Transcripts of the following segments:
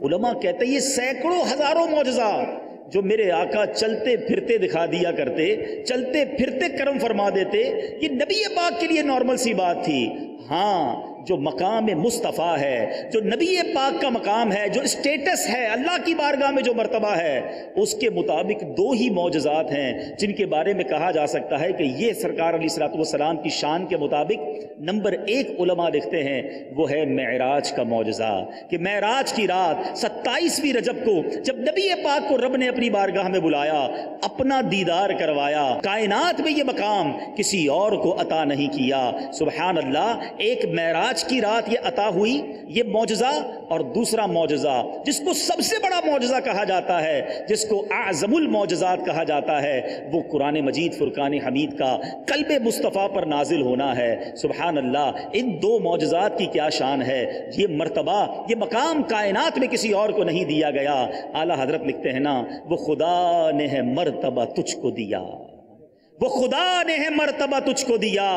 علماء کہتے ہیں یہ سینکڑوں ہزاروں معجزات جو میرے آقا چلتے پھرتے دکھا دیا کرتے، چلتے پھرتے کرم فرما دیتے، یہ نبی پاک کے لیے نارمل سی بات تھی۔ ہاں جو مقام مصطفیٰ ہے، جو نبی پاک کا مقام ہے، جو اسٹیٹس ہے اللہ کی بارگاہ میں، جو مرتبہ ہے، اس کے مطابق دو ہی معجزات ہیں جن کے بارے میں کہا جا سکتا ہے کہ یہ سرکار علیہ الصلوۃ والسلام کی شان کے مطابق نمبر 1 علماء لکھتے ہیں وہ ہے معراج کا معجزہ، کہ معراج کی رات 27ویں رجب کو جب نبی پاک کو رب نے اپنی بارگاہ میں بلایا، اپنا دیدار کروایا، کائنات میں یہ مقام کسی اور کو عطا نہیں کیا۔ سبحان اللہ، ایک معراج کی رات یہ عطا ہوئی، یہ معجزہ، اور دوسرا معجزہ جس کو سب سے بڑا معجزہ کہا جاتا ہے، جس کو اعظم المعجزات کہا جاتا ہے، وہ قرآن مجید فرقان حمید کا قلب مصطفیٰ پر نازل ہونا ہے۔ سبحان اللہ، ان دو معجزات کی کیا شان ہے، یہ مرتبہ، یہ مقام کائنات میں کسی اور کو نہیں دیا گیا۔ اعلیٰ حضرت لکھتے ہیں نا، وہ خدا نے ہے مرتبہ تجھ کو دیا، وہ خدا نے ہے مرتبہ تجھ کو دیا،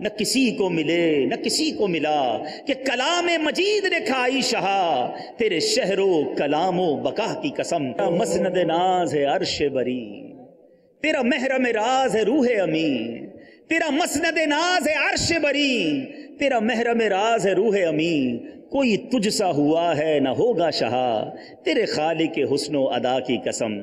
نہ کسی کو ملے نہ کسی کو ملا، کہ کلام مجید نے کھائی شہا، تیرے شہر و کلام و بقا کی قسم، تیرا مسند ناز ہے عرش بری، تیرا محرم راز ہے روح امین، تیرا مسند ناز ہے عرش بری، تیرا محرم راز ہے روح امین، کوئی تجھ سا ہوا ہے نہ ہوگا شہا، تیرے خالق حسن و ادا کی قسم۔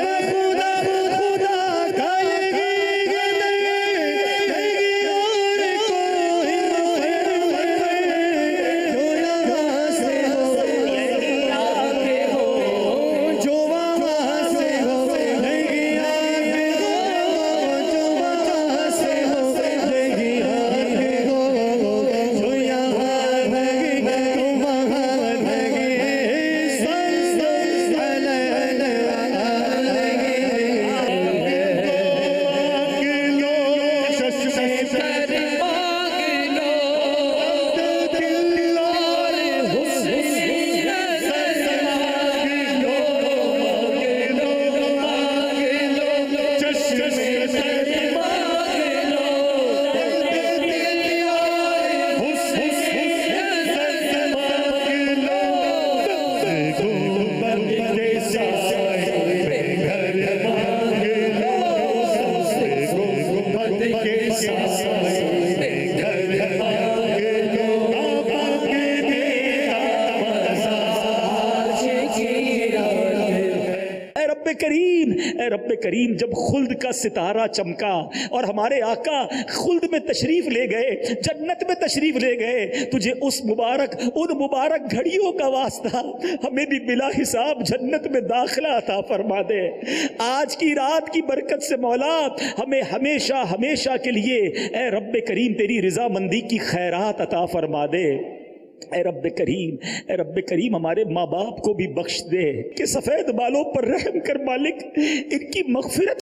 اے رب کریم، جب خلد کا ستارہ چمکا اور ہمارے آقا خلد میں تشریف لے گئے، جنت میں تشریف لے گئے، تجھے ان مبارک گھڑیوں کا واسطہ ہمیں بھی بلا حساب جنت میں داخلہ عطا فرما دے۔ آج کی رات کی برکت سے مولا ہمیں ہمیشہ ہمیشہ کے لیے اے رب کریم تیری رضامندی کی خیرات عطا فرما دے۔ اے رب کریم ہمارے ماں باپ کو بھی بخش دے، کہ سفید بالوں پر رحم کر مالک، ان کی مغفرت